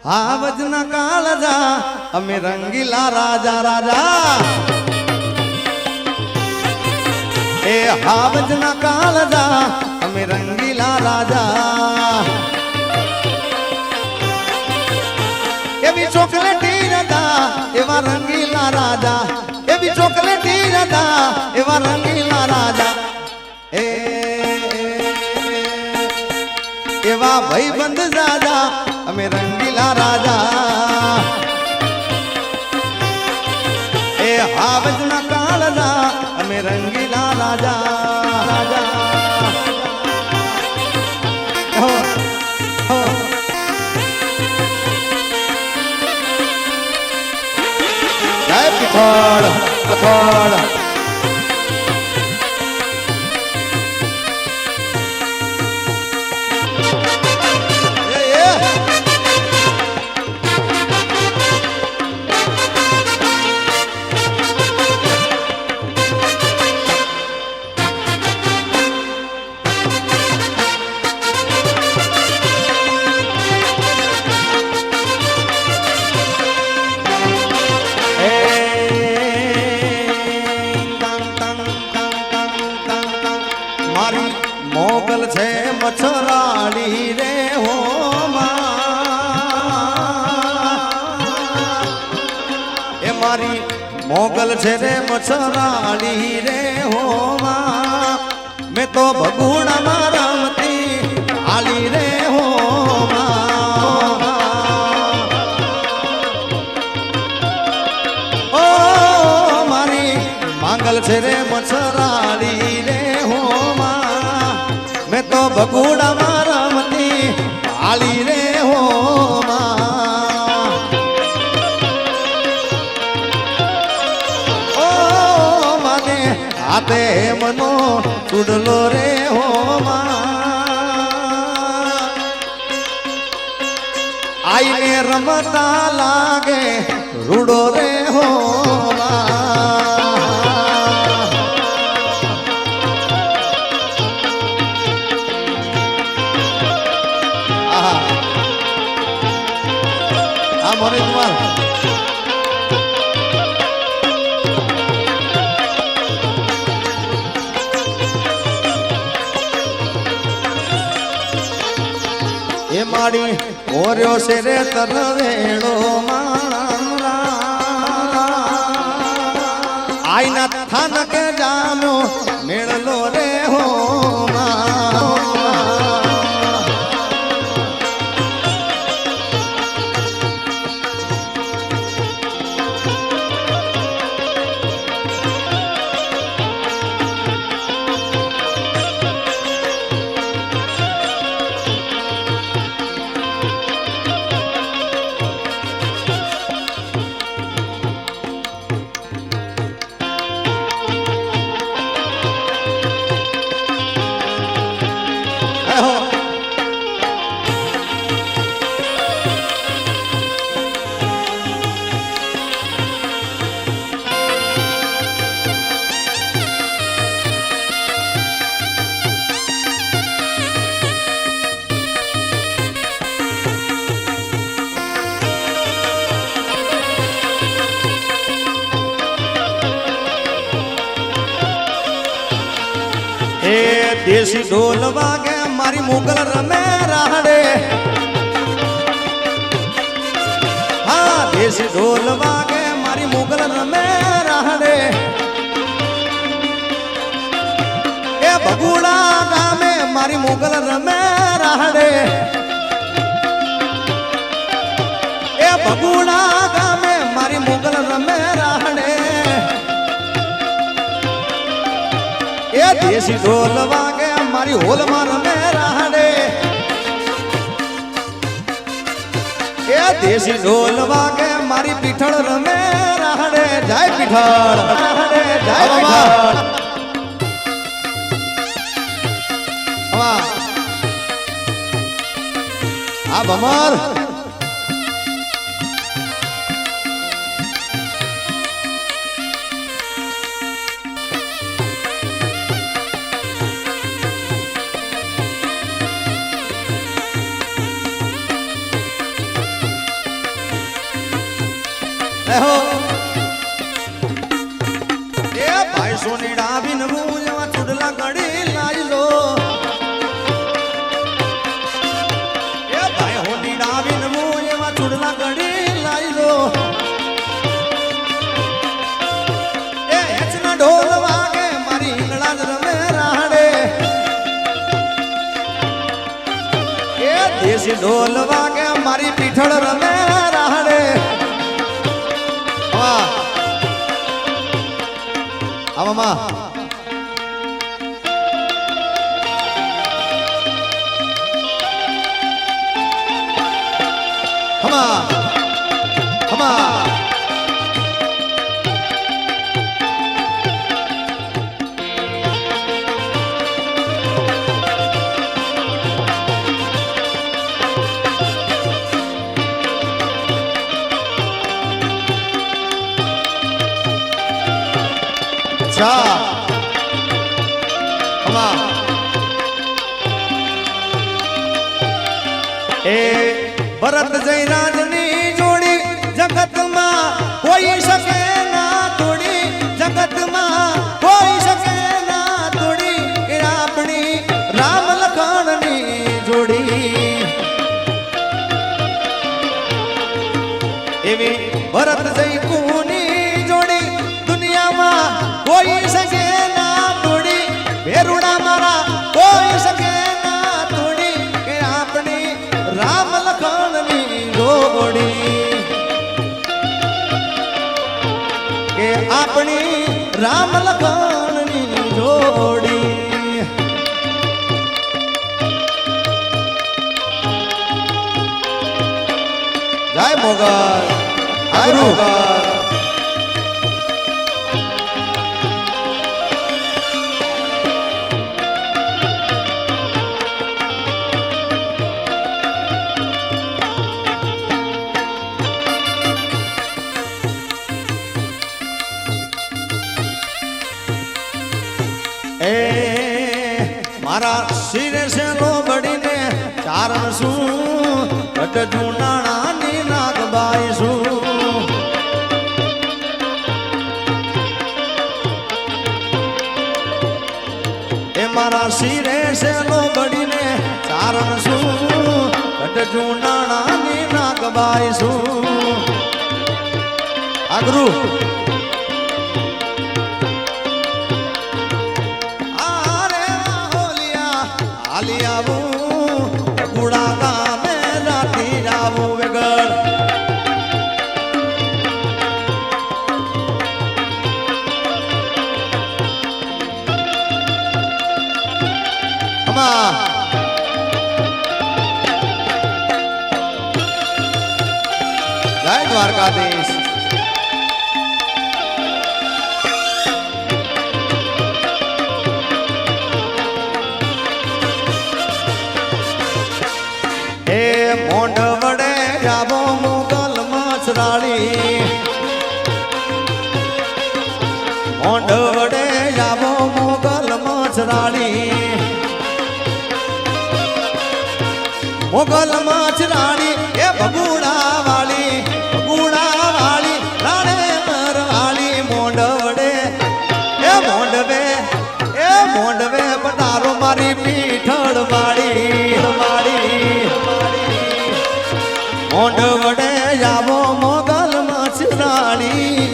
હાવજના કાળજા અમે રંગીલા રાજા રાજા એ હાવજના કાળજા અમે રંગીલા રાજા એવી ચોકલેટી રાજા એવા રંગીલા રાજા એવી ચોકલેટી રાજા એવા રંગીલા રાજા એવા ભાઈબંધ રાજા અમે રંગીલા રાજા એ હાવજના કાળજા અમે રંગીલા રાજા રાજા જય પિથોડ પથોડ મોગલ છે મચ્છરાળી રે હો એ મારી મોગલ છે રે મચ્છરાળી રે હો મેં તો ભગુડામાં રમતી આલી રે હો ઓ મારી માંગલ છે રે મચ્છરાળી રે હો મેં તો બગુડામાં રમતી આલી રે હો ઓ મને હાથે મનો ચૂડલો રે હો આઈને રમતા લાગે રૂડો રે હો મોરે કુમાર એ માડી ઓર્યો છે રે તરવેડો આઈના થાનક જામ્યો મેળલો રે હો દેશી ઢોલ વાગે મારી મુગલ રમે રાહડે હા દેશી ઢોલ વાગે મારી મુગલ રમે રાહડે એ બગુડા ગામે મારી મુગલ રમે રાહડે એ બગુડા ગામે મારી મુગલ રમે રાહડે એ દેશી ઢોલ વાગે મારી હોલમાં રમે રાહડે એ દેશી ઢોલ વાગે મારી પીઠળ રમે રાહડે જય પીઠળ રાહડે જય પીઠળ આ ભમર એહો એ ભાઈ સોની ડાબી નમું જેવા ચૂડલા ગડી લાજલો એ ભાઈ હોની ડાબી નમું જેવા ચૂડલા ગડી લાજલો એ હેચના ઢોલ વાગે મારી ઈંગળા જ રમે રાહડે એ દેશી ઢોલ વાગે મારી પીઠળ રમે રાહડે આવામાં હમા હમા એ ભરત જયરાજની જોડી જગતમાં કોઈ શકે ના તોડી જગતમાં કોઈ શકે ના તોડી એ આપણી રામ લખણની જોડી એવી ભરત જયકુની જોડી દુનિયામાં કોઈ શકે ના તોડી ભેરુડા મારા કોઈ શકે ના તોડી કે આપણી રામ લખણની જોડી કે આપણી રામ લખણની જોડી જય મોગલ જય મોગલ મારા શિરે છે લો બડીને ચારણ શું કટ જુનાણાની નાગબાઈ શું એ મારા શિરે છે લો બડીને ચારણ શું કટ જુનાણાની નાગબાઈ શું આગરું ગુડા ગામે રાતી જાવું વેગળ જય દ્વારકાધીશ મોંઢ વડે જાવો મોગલ મચરાળી મોંઢ વડે જાવો મોગલ મચરાળી મોગલ મચરાળી એ ભગુડા વાળી રાણે મરવાળી મોંઢ વડે એ મોંઢવે પટારો મારી પીઠળ વાળી મોંઢ વડે જાવો મોગલ મચરાળી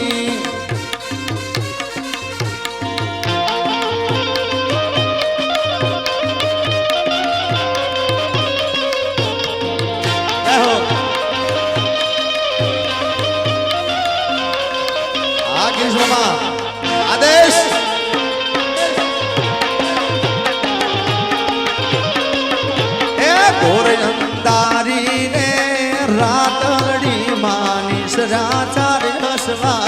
આદેશ એ ઘોર અંધારી રે રાતડી માની સજાચાર હસવા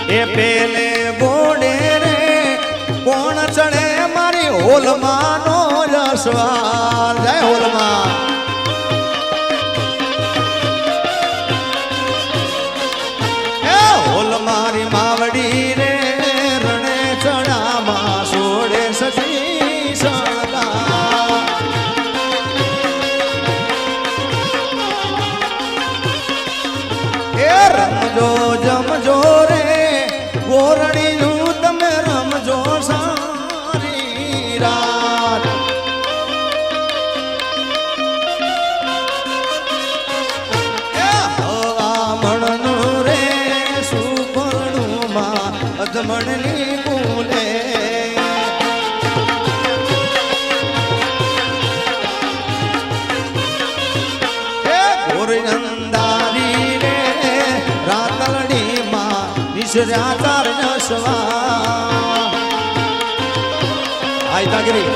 એ પેલે બોડે રે કોણ ચડે મારી હોલમાનો રસવા જય હોલમાં એ હોલ મારી માવડી રે રણે ચડામાં સોડે સજી સળગા જમજો જમજો રે ગોરડીનું તમે રમજો સારી રાત હવામણનું રે સુપરણું માં અધમણની કુલે ગોરનંદારી રે રાતલડી માં નિશ્રાચાર નસવા આઈ તાગરી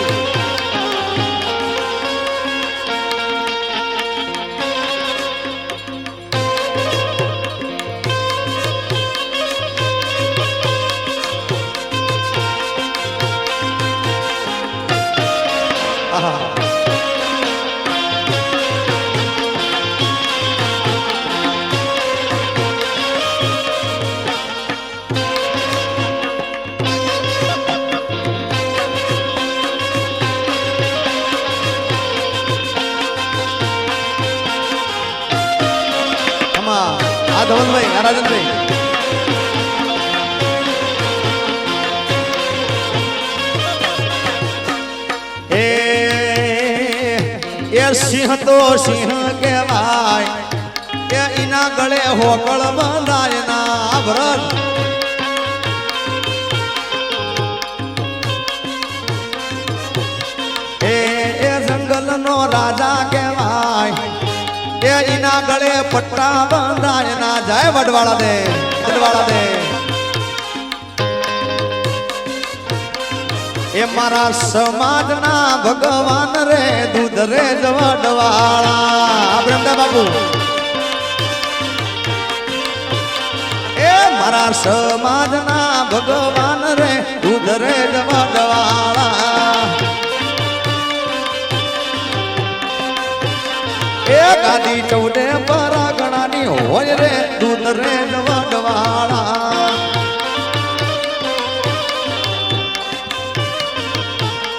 આ ધવલભાઈ આ રાજનભાઈ એ સિંહ તો સિંહ કહેવાય કે એના ગળે હોકળ બંધાય ના ભરત એ જંગલ નો રાજા કહેવાય એ એના ગળે પટ્ટા બંધાય ના જાય વડવાળા દે એ મારા સમાજના ભગવાન રે દૂધ રે વડવાળા બ્રહ્મદા બાપુ એ મારા સમાજના ભગવાન રે દૂધ રે વડવાળા એ ગાદી 14 પરાગણાની હોય રે દૂધ રે વડવાળા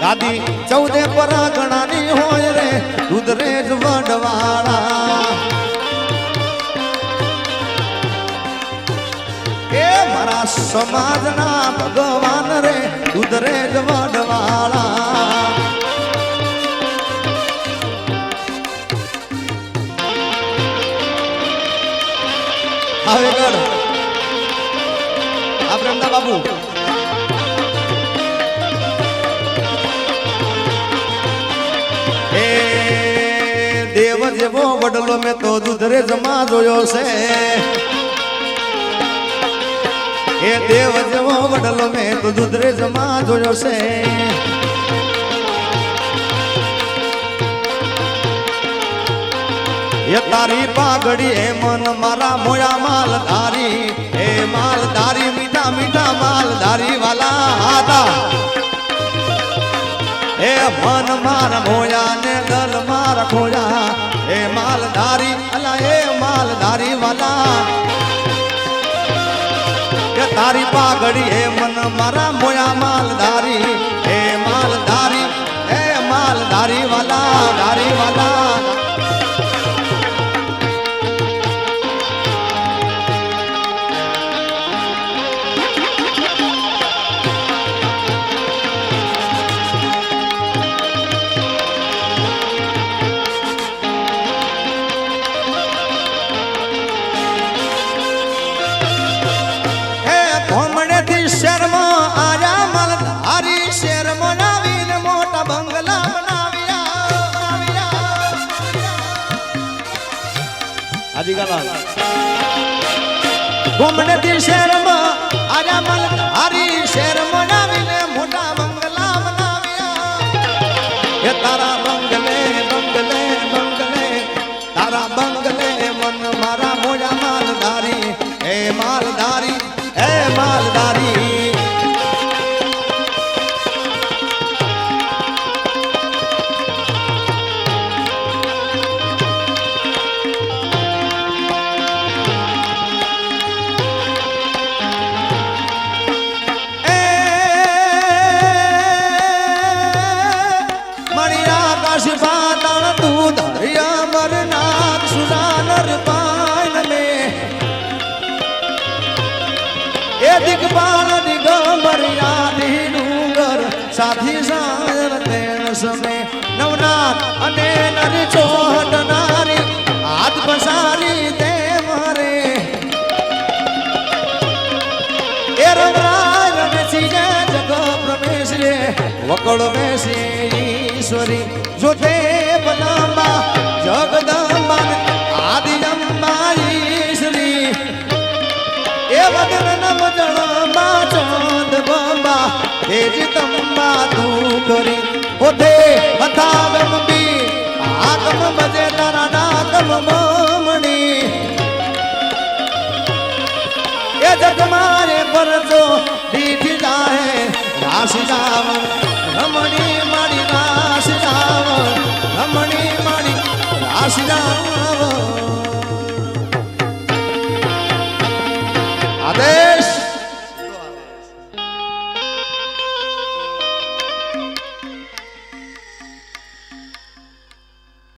ગાદી 14 પરાગણાની હોય રે દૂધ રે વડવાળા એ મારા સમાજના ભગવાન રે દૂધ રે વડવાળા આવે ગઢ આ બ્રહ્મદા બાપુ એ દેવ જેવો વડલો મેં તો દૂધરે જમા જોયો છે એ દેવ જેવો વડલો મેં તો દૂધરે જમા જોયો છે એ તારી પાઘડી એ મન મારા મોયા માલધારી એ માલધારી મીઠા મીઠા માલધારી વાલા હતા એ મન મારા મોયા ને દલ મારા ખોયા એ માલધારી અલા એ માલધારી વાલા કે તારી પાઘડી એ મન મારા મોયા માલધારી એ માલધારી વાલા ધારી વાલા શહેરમાં આજા મલ હારી શહેર બનાવીને મોટા બંગલા બનાવ્યા એ તારા બંગલે તારા બંગલે મન મારા મોજા માલધારી એ માલધારી બાળ દિગંબર યાદી ડુંગર સાથી સાર તેણ સમે નવનાથ અને નરી ચોહટનારી હાથ પસારી તે મારે એ રમરાજ રમેશી જગ પ્રવેશ રે વકળ બેસે ઈશ્વરી જો તે બનાંબા જગદંબા આદિ અંબા ઈશ્વરી એ વદન નમ જણબા ચોંદ બંબા હે જીતંબા તું કરી ઓધે હથાગમ બી આગમ બજે તારા ડાકમ મમણી એ જગ મારે પરજો દીઠી જાહે રાસ જાવણ રમણી મારી રાસ જાવણ રમણી મારી રાસ જાવણ આદે